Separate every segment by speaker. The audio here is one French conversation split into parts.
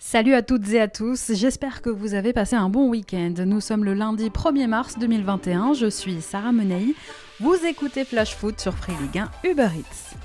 Speaker 1: Salut à toutes et à tous, j'espère que vous avez passé un bon week-end. Nous sommes le lundi 1er mars 2021, je suis Sarah Menei. Vous écoutez Flash Foot sur Free Ligue 1 Uber Eats.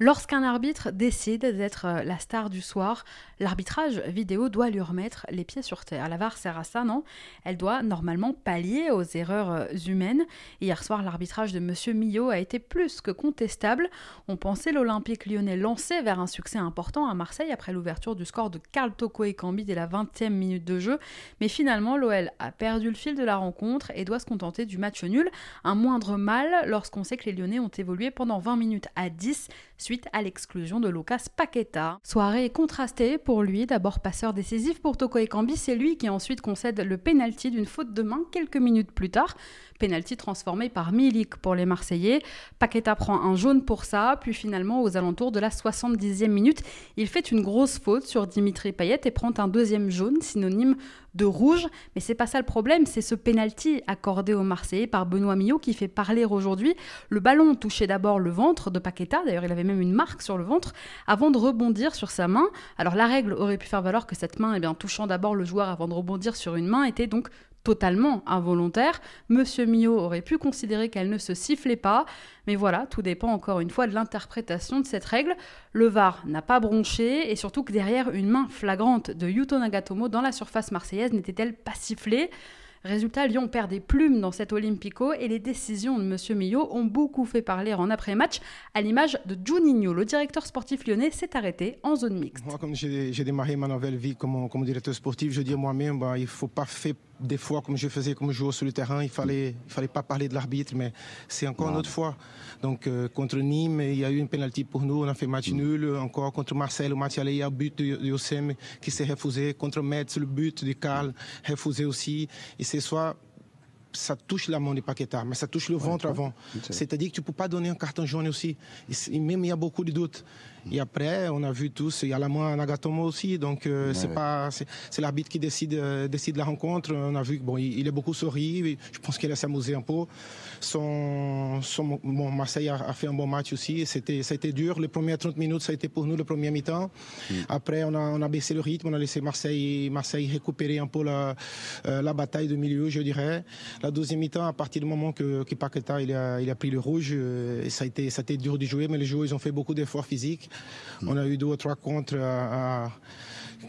Speaker 1: Lorsqu'un arbitre décide d'être la star du soir, l'arbitrage vidéo doit lui remettre les pieds sur terre. La VAR sert à ça, non ? Elle doit normalement pallier aux erreurs humaines. Hier soir, l'arbitrage de Monsieur Millot a été plus que contestable. On pensait l'Olympique lyonnais lancé vers un succès important à Marseille après l'ouverture du score de Karl Toko Ekambi dès la 20e minute de jeu. Mais finalement, l'OL a perdu le fil de la rencontre et doit se contenter du match nul. Un moindre mal lorsqu'on sait que les Lyonnais ont évolué pendant 20 minutes à 10 suite à l'exclusion de Lucas Paqueta. Soirée contrastée pour lui, d'abord passeur décisif pour Toko Ekambi, c'est lui qui ensuite concède le pénalty d'une faute de main quelques minutes plus tard. Pénalty transformé par Milik pour les Marseillais. Paqueta prend un jaune pour ça, puis finalement aux alentours de la 70e minute, il fait une grosse faute sur Dimitri Payet et prend un deuxième jaune, synonyme de rouge. Mais c'est pas ça le problème, c'est ce pénalty accordé aux Marseillais par Benoît Millot qui fait parler aujourd'hui. Le ballon touchait d'abord le ventre de Paqueta, d'ailleurs il avait même une marque sur le ventre, avant de rebondir sur sa main. Alors la règle aurait pu faire valoir que cette main, touchant d'abord le joueur avant de rebondir sur une main, était donc totalement involontaire. Monsieur Millot aurait pu considérer qu'elle ne se sifflait pas, mais voilà, tout dépend encore une fois de l'interprétation de cette règle. Le VAR n'a pas bronché, et surtout que derrière une main flagrante de Yuto Nagatomo dans la surface marseillaise n'était-elle pas sifflée ? Résultat, Lyon perd des plumes dans cet Olympico et les décisions de Monsieur Millot ont beaucoup fait parler en après-match, à l'image de Juninho. Le directeur sportif lyonnais s'est arrêté en zone mixte.
Speaker 2: Moi, comme j'ai démarré ma nouvelle vie comme directeur sportif, je dis moi-même, il ne faut pas faire des fois comme je faisais comme joueur sur le terrain. Il fallait pas parler de l'arbitre, mais c'est encore une autre fois. Donc contre Nîmes, il y a eu une pénalty pour nous, on a fait match nul. Encore contre Marseille, le match aller, il y a un but de Yossem qui s'est refusé. Contre Metz, le but de Karl, refusé aussi. Et c'est soit ça touche la main de Paqueta, mais ça touche le ventre avant. C'est-à-dire que tu ne peux pas donner un carton jaune aussi. Et même il y a beaucoup de doutes. Et après, on a vu tous, il y a la main à Nagatomo aussi, donc c'est l'arbitre qui décide la rencontre. On a vu qu'il est beaucoup souri, je pense qu'il a s'amusé un peu. Marseille a fait un bon match aussi, ça a été dur. Les premières 30 minutes, ça a été pour nous le premier mi-temps. Après, on a baissé le rythme, on a laissé Marseille récupérer un peu la bataille de milieu, je dirais. La deuxième mi-temps, à partir du moment que Paqueta il a pris le rouge, ça a été dur de jouer, mais les joueurs ils ont fait beaucoup d'efforts physiques. On a eu 2 ou 3 contres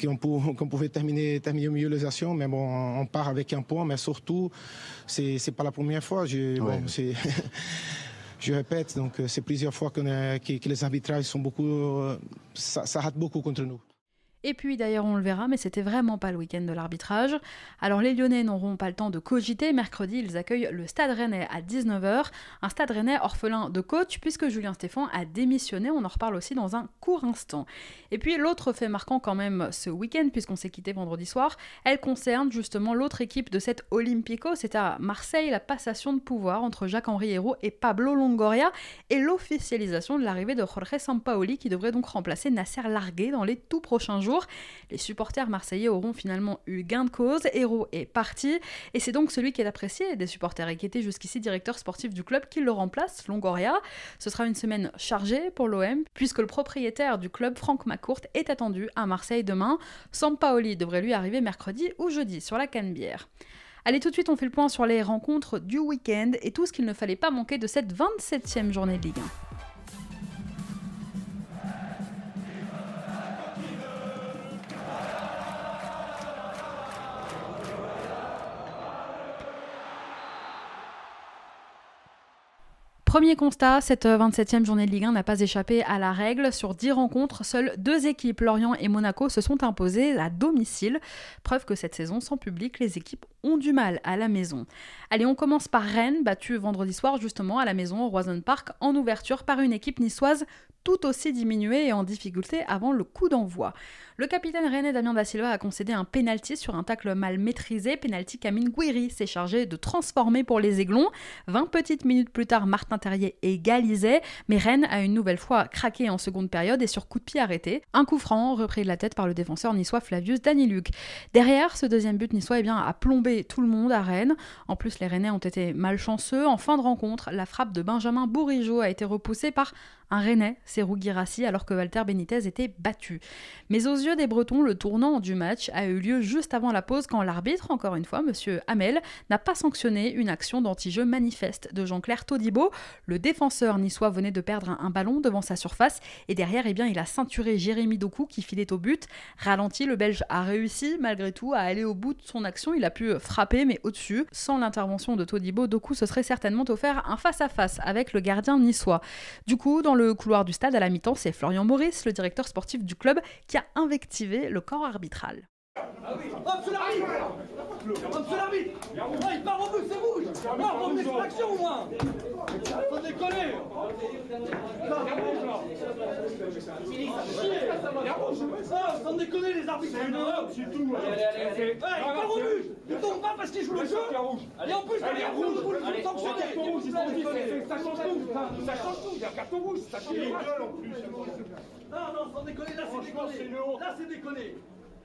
Speaker 2: qu'on pouvait terminer au milieu des actions, mais bon, on part avec un point, mais surtout, c'est pas la première fois. Je répète, donc c'est plusieurs fois que les arbitrages sont beaucoup, ça rate beaucoup contre nous.
Speaker 1: Et puis d'ailleurs on le verra, mais c'était vraiment pas le week-end de l'arbitrage. Alors les Lyonnais n'auront pas le temps de cogiter. Mercredi, ils accueillent le Stade Rennais à 19h. Un Stade Rennais orphelin de coach puisque Julien Stéphan a démissionné. On en reparle aussi dans un court instant. Et puis l'autre fait marquant quand même ce week-end, puisqu'on s'est quitté vendredi soir, elle concerne justement l'autre équipe de cet Olympico. C'est à Marseille la passation de pouvoir entre Jacques-Henri Hérault et Pablo Longoria et l'officialisation de l'arrivée de Jorge Sampaoli qui devrait donc remplacer Nasser Largué dans les tout prochains jours. Les supporters marseillais auront finalement eu gain de cause, Hérault est parti, et c'est donc celui qui est apprécié des supporters et qui était jusqu'ici directeur sportif du club qui le remplace, Longoria. Ce sera une semaine chargée pour l'OM, puisque le propriétaire du club, Franck McCourt, est attendu à Marseille demain. Sampaoli devrait lui arriver mercredi ou jeudi sur la Canebière. Allez, tout de suite, on fait le point sur les rencontres du week-end et tout ce qu'il ne fallait pas manquer de cette 27e journée de Ligue 1. Premier constat, cette 27e journée de Ligue 1 n'a pas échappé à la règle. Sur 10 rencontres, seules 2 équipes, Lorient et Monaco, se sont imposées à domicile. Preuve que cette saison, sans public, les équipes ont du mal à la maison. Allez, on commence par Rennes, battue vendredi soir justement à la maison au Roison Park en ouverture par une équipe niçoise tout aussi diminué et en difficulté avant le coup d'envoi. Le capitaine rennais Damien Da Silva a concédé un pénalty sur un tacle mal maîtrisé, pénalty qu'Amine Gouiri s'est chargé de transformer pour les Aiglons. 20 petites minutes plus tard, Martin Terrier égalisait, mais Rennes a une nouvelle fois craqué en seconde période et sur coup de pied arrêté. Un coup franc repris de la tête par le défenseur niçois Flavius Daniluk. Derrière, ce deuxième but niçois a plombé tout le monde à Rennes. En plus, les Rennais ont été malchanceux. En fin de rencontre, la frappe de Benjamin Bourigeaud a été repoussée par un Rennais, Serhou Guirassy, alors que Walter Benitez était battu. Mais aux yeux des Bretons, le tournant du match a eu lieu juste avant la pause quand l'arbitre, encore une fois, M. Hamel, n'a pas sanctionné une action d'anti-jeu manifeste de Jean-Claire Todibo. Le défenseur niçois venait de perdre un ballon devant sa surface et derrière, il a ceinturé Jérémy Doku qui filait au but. Ralenti, le Belge a réussi malgré tout à aller au bout de son action. Il a pu frapper, mais au-dessus. Sans l'intervention de Todibo, Doku se serait certainement offert un face-à-face avec le gardien niçois. Du coup, dans le couloir du stade à la mi-temps, c'est Florian Maurice, le directeur sportif du club, qui a invectivé le corps arbitral.
Speaker 3: Hop, c'est l'arbitre! Hop, c'est l'arbitre! Oh, il part au but, c'est rouge! Non, on fait l'action au moins! Faut déconner! Sans déconner, les arbitres! C'est tout! Il part au but! Il tombe pas parce qu'il joue le jeu! Et en plus, il y a rouge! Il est sanctionné! Ça change tout! Ça change tout! Il y a carton rouge! Ça change tout! Non, sans déconner, là c'est déconné! Là c'est déconné!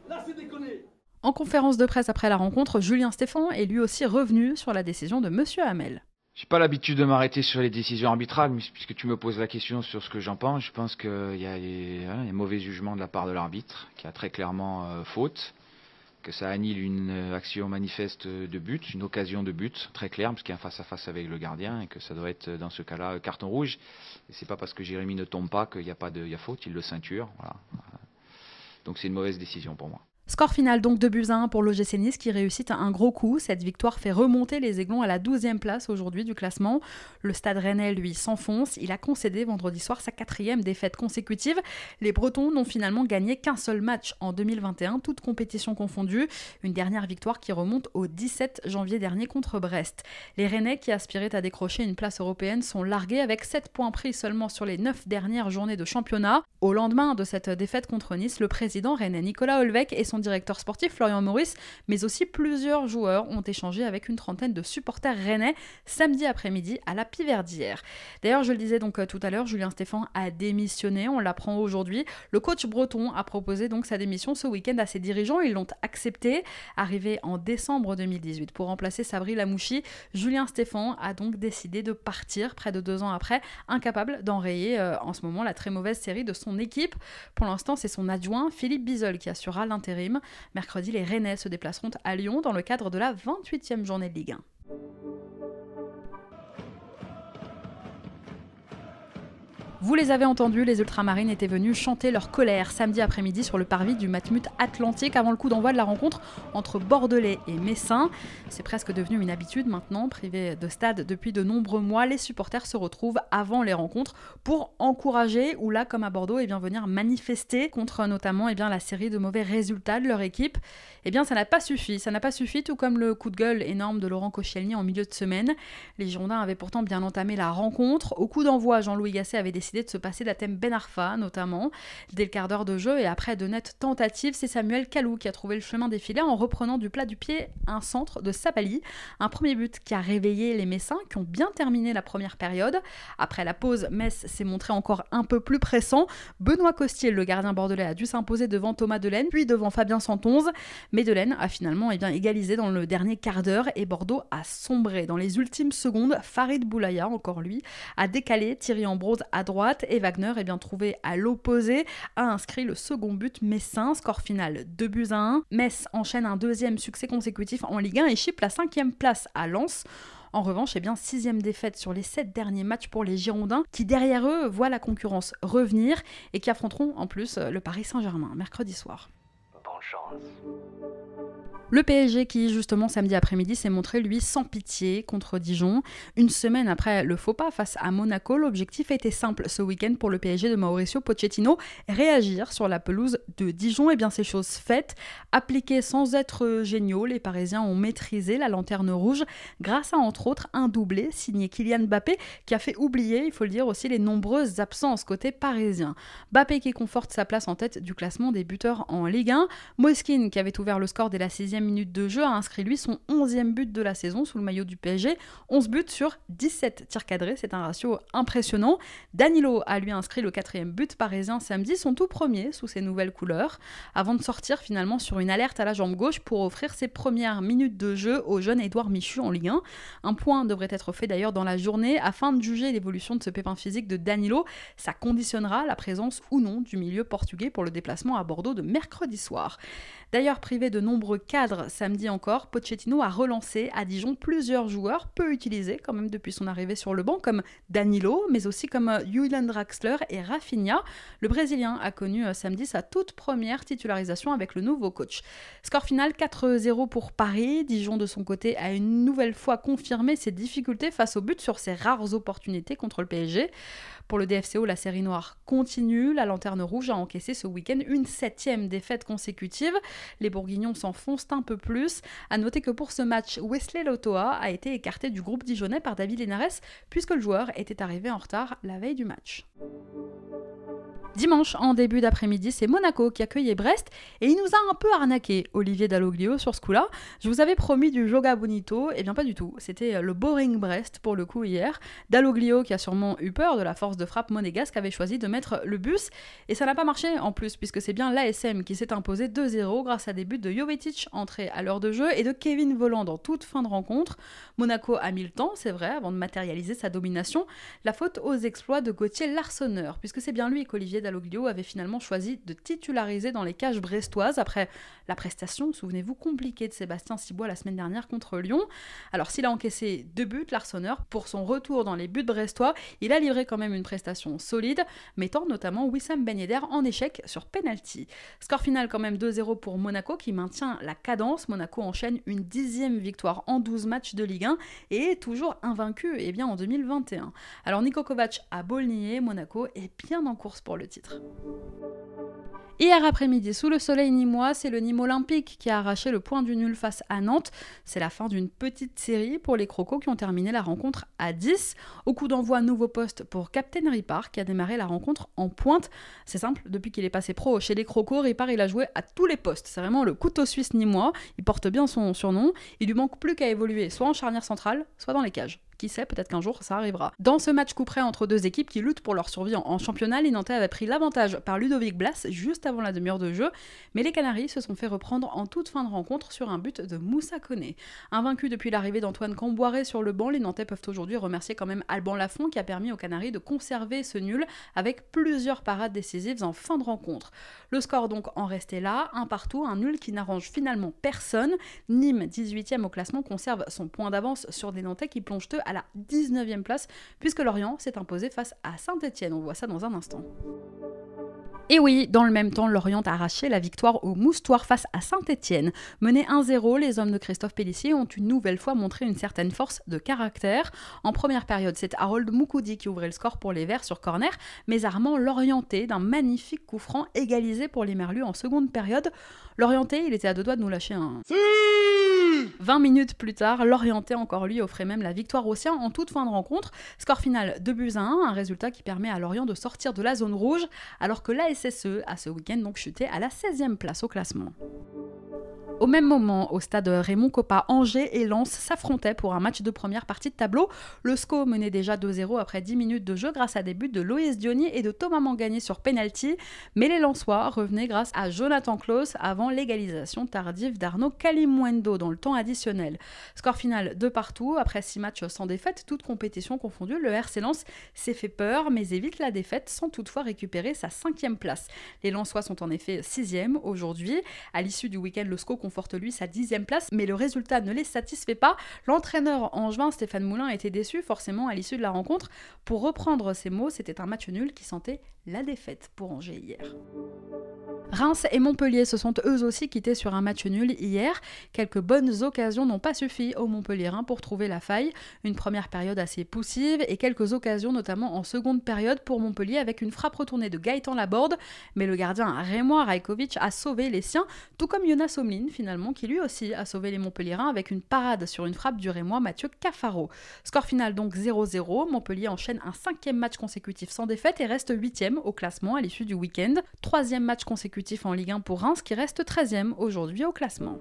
Speaker 3: Là, c'est déconné.
Speaker 1: En conférence de presse après la rencontre, Julien Stéphan est lui aussi revenu sur la décision de M. Hamel.
Speaker 4: J'ai pas l'habitude de m'arrêter sur les décisions arbitrales, mais puisque tu me poses la question sur ce que j'en pense, je pense qu'il y a un mauvais jugement de la part de l'arbitre, qui a très clairement faute, que ça annule une action manifeste de but, une occasion de but, très claire, parce qu'il y a un face-à-face avec le gardien, et que ça doit être dans ce cas-là carton rouge. Et c'est pas parce que Jérémy ne tombe pas qu'il y a faute, il le ceinture, voilà. Donc c'est une mauvaise décision pour moi.
Speaker 1: Score final donc 2-1 pour l'OGC Nice qui réussit un gros coup. Cette victoire fait remonter les Aiglons à la 12e place aujourd'hui du classement. Le Stade Rennais, lui, s'enfonce. Il a concédé vendredi soir sa 4e défaite consécutive. Les Bretons n'ont finalement gagné qu'un seul match en 2021, toutes compétitions confondues. Une dernière victoire qui remonte au 17 janvier dernier contre Brest. Les Rennais qui aspiraient à décrocher une place européenne sont largués avec 7 points pris seulement sur les 9 dernières journées de championnat. Au lendemain de cette défaite contre Nice, le président rennais Nicolas Olvec et son directeur sportif Florian Maurice, mais aussi plusieurs joueurs ont échangé avec une trentaine de supporters rennais samedi après-midi à la Piverdière. D'ailleurs, je le disais donc tout à l'heure, Julien Stéphan a démissionné, on l'apprend aujourd'hui. Le coach breton a proposé donc sa démission ce week-end à ses dirigeants, ils l'ont accepté. Arrivé en décembre 2018 pour remplacer Sabri Lamouchi, Julien Stéphan a donc décidé de partir près de 2 ans après, incapable d'enrayer en ce moment la très mauvaise série de son équipe. Pour l'instant, c'est son adjoint Philippe Bizel qui assurera l'intérim. Mercredi, les Rennais se déplaceront à Lyon dans le cadre de la 28e journée de Ligue 1. Vous les avez entendus, les Ultramarines étaient venus chanter leur colère samedi après-midi sur le parvis du Matmut Atlantique avant le coup d'envoi de la rencontre entre Bordelais et Messins. C'est presque devenu une habitude maintenant, privés de stade depuis de nombreux mois, les supporters se retrouvent avant les rencontres pour encourager ou là, comme à Bordeaux, venir manifester contre notamment la série de mauvais résultats de leur équipe. Ça n'a pas suffi, tout comme le coup de gueule énorme de Laurent Koscielny en milieu de semaine. Les Girondins avaient pourtant bien entamé la rencontre. Au coup d'envoi, Jean-Louis Gasset avait décidé de se passer d'Hatem Ben Arfa, notamment. Dès le quart d'heure de jeu et après de nettes tentatives, c'est Samuel Kalou qui a trouvé le chemin des filets en reprenant du plat du pied un centre de Sabali. Un premier but qui a réveillé les Messins qui ont bien terminé la première période. Après la pause, Metz s'est montré encore un peu plus pressant. Benoît Costier, le gardien bordelais, a dû s'imposer devant Thomas Delaine, puis devant Fabien Santonze. Mais Delaine a finalement égalisé dans le dernier quart d'heure et Bordeaux a sombré. Dans les ultimes secondes, Farid Boulaya, encore lui, a décalé Thierry Ambrose à droite et Wagner, trouvé à l'opposé, a inscrit le second but messin. Score final 2-1. Metz enchaîne un deuxième succès consécutif en Ligue 1 et chipe la 5e place à Lens. En revanche, 6e défaite sur les 7 derniers matchs pour les Girondins, qui derrière eux voient la concurrence revenir et qui affronteront en plus le Paris Saint-Germain mercredi soir.
Speaker 5: Bonne chance.
Speaker 1: Le PSG qui, justement, samedi après-midi, s'est montré, lui, sans pitié contre Dijon. Une semaine après le faux pas face à Monaco, l'objectif était simple ce week-end pour le PSG de Mauricio Pochettino, réagir sur la pelouse de Dijon. Et bien, c'est chose faite. Appliqués sans être géniaux, les Parisiens ont maîtrisé la lanterne rouge grâce à, entre autres, un doublé signé Kylian Mbappé qui a fait oublier, il faut le dire aussi, les nombreuses absences côté parisien. Mbappé qui conforte sa place en tête du classement des buteurs en Ligue 1. Moiskin, qui avait ouvert le score dès la 6e minute de jeu, a inscrit lui son 11e but de la saison sous le maillot du PSG. 11 buts sur 17 tirs cadrés, c'est un ratio impressionnant. Danilo a lui inscrit le 4e but parisien samedi, son tout premier sous ses nouvelles couleurs, avant de sortir finalement sur une alerte à la jambe gauche pour offrir ses premières minutes de jeu au jeune Édouard Michu en Ligue 1. Un point devrait être fait d'ailleurs dans la journée afin de juger l'évolution de ce pépin physique de Danilo. Ça conditionnera la présence ou non du milieu portugais pour le déplacement à Bordeaux de mercredi soir. D'ailleurs, privé de nombreux cadres samedi encore, Pochettino a relancé à Dijon plusieurs joueurs peu utilisés quand même depuis son arrivée sur le banc, comme Danilo, mais aussi comme Julian Draxler et Rafinha. Le Brésilien a connu samedi sa toute première titularisation avec le nouveau coach. Score final 4-0 pour Paris. Dijon de son côté a une nouvelle fois confirmé ses difficultés face au but sur ses rares opportunités contre le PSG. Pour le DFCO, la série noire continue. La Lanterne Rouge a encaissé ce week-end une 7e défaite consécutive. Les Bourguignons s'enfoncent un peu plus. À noter que pour ce match, Wesley Lotoa a été écarté du groupe dijonnais par David Linares puisque le joueur était arrivé en retard la veille du match. Dimanche, en début d'après-midi, c'est Monaco qui accueillait Brest et il nous a un peu arnaqué, Olivier Dalloglio, sur ce coup-là. Je vous avais promis du Joga Bonito, et bien pas du tout. C'était le boring Brest pour le coup hier. Dalloglio, qui a sûrement eu peur de la force de frappe monégasque, avait choisi de mettre le bus et ça n'a pas marché en plus puisque c'est bien l'ASM qui s'est imposé 2-0 grâce à des buts de Jovetic entré à l'heure de jeu et de Kevin Volland en toute fin de rencontre. Monaco a mis le temps, c'est vrai, avant de matérialiser sa domination. La faute aux exploits de Gauthier Larsonneur, puisque c'est bien lui qu'Olivier Dalloglio avait finalement choisi de titulariser dans les cages brestoises après la prestation, souvenez-vous, compliquée de Sébastien Cibois la semaine dernière contre Lyon. Alors s'il a encaissé 2 buts, Larsonneur, pour son retour dans les buts brestois, il a livré quand même une prestation solide, mettant notamment Wissam Ben Yedder en échec sur penalty. Score final quand même 2-0 pour Monaco qui maintient la cadence. Monaco enchaîne une 10e victoire en 12 matchs de Ligue 1 et est toujours invaincu en 2021. Alors Niko Kovac a beau le nier, Monaco est bien en course pour le titre. Hier après-midi, sous le soleil nîmois, c'est le Nîmes Olympique qui a arraché le point du nul face à Nantes. C'est la fin d'une petite série pour les Crocos qui ont terminé la rencontre à 10. Au coup d'envoi, nouveau poste pour Captain Ripard qui a démarré la rencontre en pointe. C'est simple, depuis qu'il est passé pro chez les Crocos, Ripard il a joué à tous les postes. C'est vraiment le couteau suisse nîmois, il porte bien son surnom. Il lui manque plus qu'à évoluer soit en charnière centrale, soit dans les cages. Qui sait, peut-être qu'un jour ça arrivera. Dans ce match couperé entre deux équipes qui luttent pour leur survie en championnat, les Nantais avaient pris l'avantage par Ludovic Blas juste avant la demi-heure de jeu, mais les Canaries se sont fait reprendre en toute fin de rencontre sur un but de Moussa Koné. Invaincus depuis l'arrivée d'Antoine Camboiré sur le banc, les Nantais peuvent aujourd'hui remercier quand même Alban Lafont qui a permis aux Canaries de conserver ce nul avec plusieurs parades décisives en fin de rencontre. Le score donc en restait là, un partout, un nul qui n'arrange finalement personne. Nîmes, 18e au classement, conserve son point d'avance sur des Nantais qui plongent eux à la 19e place, puisque Lorient s'est imposé face à Saint-Etienne. On voit ça dans un instant. Et oui, dans le même temps, Lorient a arraché la victoire au Moustoir face à Saint-Etienne. Menés 1-0, les hommes de Christophe Pélissier ont une nouvelle fois montré une certaine force de caractère. En première période, c'est Harold Moukoudi qui ouvrait le score pour les Verts sur corner, mais Armand Lorienté d'un magnifique coup franc égalisé pour les Merlus en seconde période. Lorienté, il était à deux doigts de nous lâcher un... 20 minutes plus tard, Lorienté encore lui offrait même la victoire aux siens en toute fin de rencontre. Score final 2-1, un résultat qui permet à Lorient de sortir de la zone rouge, alors que la SSE a ce week-end donc chuté à la 16e place au classement. Au même moment, au stade Raymond Kopa, Angers et Lens s'affrontaient pour un match de première partie de tableau. Le SCO menait déjà 2-0 après 10 minutes de jeu grâce à des buts de Loïs Diony et de Thomas Mangani sur penalty, mais les Lensois revenaient grâce à Jonathan Klaus avant l'égalisation tardive d'Arnaud Kalimwendo dans le temps additionnel. Score final 2-2, après 6 matchs sans défaite, toutes compétitions confondues, le RC Lens s'est fait peur mais évite la défaite sans toutefois récupérer sa 5e place. Les Lensois sont en effet 6e aujourd'hui. À l'issue du week-end, le SCO conforte lui sa 10e place, mais le résultat ne les satisfait pas. L'entraîneur angevin Stéphane Moulin était déçu forcément à l'issue de la rencontre. Pour reprendre ses mots, c'était un match nul qui sentait la défaite pour Angers hier. Reims et Montpellier se sont eux aussi quittés sur un match nul hier. Quelques bonnes occasions n'ont pas suffi aux Montpelliérains pour trouver la faille. Une première période assez poussive et quelques occasions notamment en seconde période pour Montpellier avec une frappe retournée de Gaëtan Laborde. Mais le gardien Rémois Rajkovic a sauvé les siens, tout comme Jonas Omlin finalement, qui lui aussi a sauvé les Montpelliérains avec une parade sur une frappe du Rémois Mathieu Cafaro. Score final donc 0-0. Montpellier enchaîne un 5e match consécutif sans défaite et reste 8e au classement à l'issue du week-end. 3e match consécutif en Ligue 1 pour Reims qui reste 13e aujourd'hui au classement.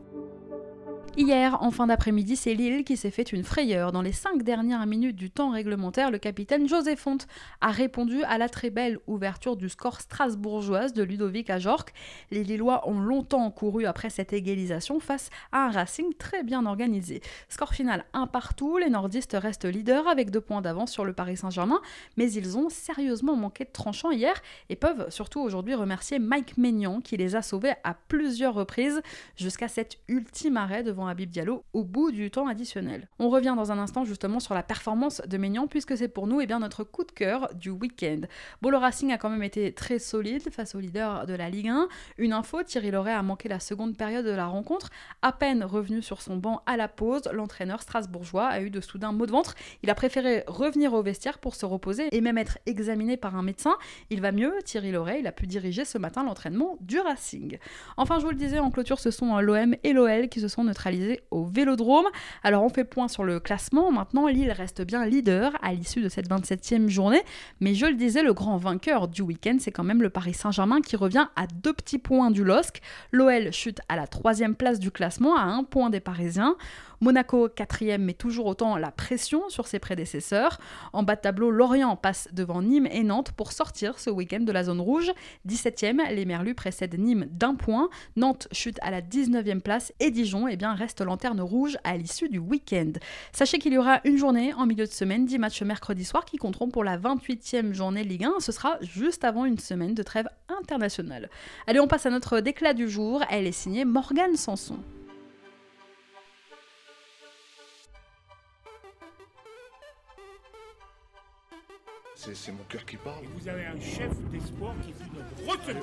Speaker 1: Hier, en fin d'après-midi, c'est Lille qui s'est fait une frayeur. Dans les 5 dernières minutes du temps réglementaire, le capitaine José Font a répondu à la très belle ouverture du score strasbourgeoise de Ludovic Ajorc. Les Lillois ont longtemps couru après cette égalisation face à un Racing très bien organisé. Score final 1-1, les nordistes restent leaders avec 2 points d'avance sur le Paris Saint-Germain, mais ils ont sérieusement manqué de tranchant hier et peuvent surtout aujourd'hui remercier Mike Maignan qui les a sauvés à plusieurs reprises jusqu'à cet ultime arrêt devant Habib Diallo au bout du temps additionnel. On revient dans un instant justement sur la performance de Maignan puisque c'est pour nous notre coup de cœur du week-end. Bon, le Racing a quand même été très solide face au leader de la Ligue 1. Une info, Thierry Laurey a manqué la seconde période de la rencontre. À peine revenu sur son banc à la pause, l'entraîneur strasbourgeois a eu de soudains maux de ventre. Il a préféré revenir au vestiaire pour se reposer et même être examiné par un médecin. Il va mieux, Thierry Laurey, il a pu diriger ce matin l'entraînement du Racing. Enfin, je vous le disais, en clôture, ce sont l'OM et l'OL qui se sont neutralisés au Vélodrome. Alors on fait point sur le classement. Maintenant, Lille reste bien leader à l'issue de cette 27e journée. Mais je le disais, le grand vainqueur du week-end, c'est quand même le Paris Saint-Germain qui revient à 2 petits points du LOSC. L'OL chute à la 3e place du classement à 1 point des Parisiens. Monaco 4e met toujours autant la pression sur ses prédécesseurs. En bas de tableau, Lorient passe devant Nîmes et Nantes pour sortir ce week-end de la zone rouge. 17e, les Merlus précèdent Nîmes d'1 point. Nantes chute à la 19e place et Dijon reste lanterne rouge à l'issue du week-end. Sachez qu'il y aura une journée en milieu de semaine, 10 matchs mercredi soir qui compteront pour la 28e journée Ligue 1. Ce sera juste avant une semaine de trêve internationale. Allez, on passe à notre déclat du jour. Elle est signée Morgane Sanson.
Speaker 5: C'est mon cœur qui parle.
Speaker 6: Et vous avez un chef des sports qui est une retenue.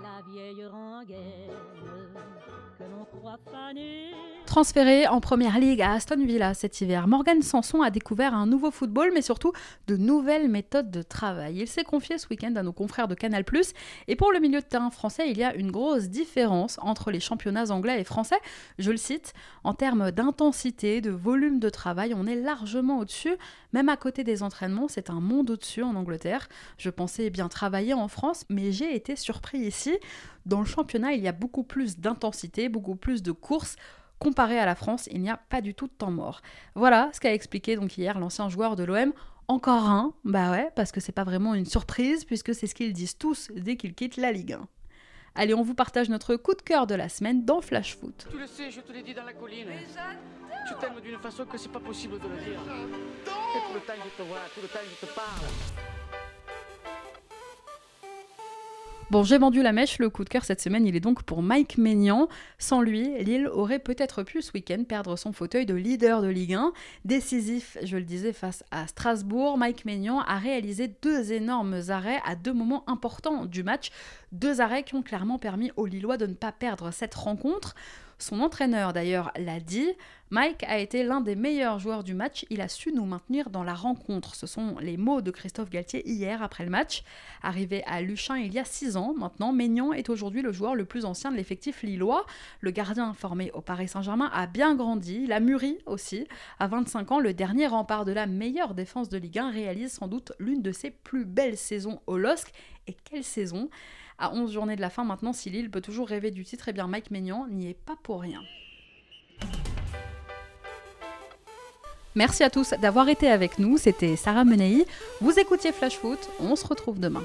Speaker 7: La vieille rengaine que l'on croit fanée.
Speaker 1: Transférée en première ligue à Aston Villa cet hiver, Morgane Sanson a découvert un nouveau football, mais surtout de nouvelles méthodes de travail. Il s'est confié ce week-end à nos confrères de Canal+. Et pour le milieu de terrain français, il y a une grosse différence entre les championnats anglais et français. Je le cite, en termes d'intensité, de volume de travail, on est largement au-dessus. Même à côté des entraînements, c'est un monde au-dessus en Angleterre. Je pensais bien travailler en France, mais j'ai été surpris ici. Dans le championnat, il y a beaucoup plus d'intensité, beaucoup plus de courses. Comparé à la France, il n'y a pas du tout de temps mort. Voilà ce qu'a expliqué donc hier l'ancien joueur de l'OM. Encore un, bah ouais, parce que c'est pas vraiment une surprise, puisque c'est ce qu'ils disent tous dès qu'ils quittent la Ligue 1. Allez, on vous partage notre coup de cœur de la semaine dans Flash Foot.
Speaker 8: Tu le sais, je te l'ai dit dans la colline. Je t'aime d'une façon que c'est pas possible de le dire. Et tout le temps je te vois, tout le temps je te parle.
Speaker 1: Bon, j'ai vendu la mèche, le coup de cœur cette semaine, il est donc pour Mike Maignan. Sans lui, Lille aurait peut-être pu ce week-end perdre son fauteuil de leader de Ligue 1. Décisif, je le disais, face à Strasbourg, Mike Maignan a réalisé 2 énormes arrêts à 2 moments importants du match. 2 arrêts qui ont clairement permis aux Lillois de ne pas perdre cette rencontre. Son entraîneur d'ailleurs l'a dit, Mike a été l'un des meilleurs joueurs du match, il a su nous maintenir dans la rencontre. Ce sont les mots de Christophe Galtier hier après le match. Arrivé à Luchin il y a 6 ans maintenant, Maignan est aujourd'hui le joueur le plus ancien de l'effectif lillois. Le gardien formé au Paris Saint-Germain a bien grandi, il a mûri aussi. À 25 ans, le dernier rempart de la meilleure défense de Ligue 1 réalise sans doute l'une de ses plus belles saisons au LOSC. Et quelle saison! À 11 journées de la fin maintenant, si Lille peut toujours rêver du titre, eh bien Mike Maignan n'y est pas pour rien. Merci à tous d'avoir été avec nous, c'était Sarah Menei. Vous écoutiez Flash Foot, on se retrouve demain.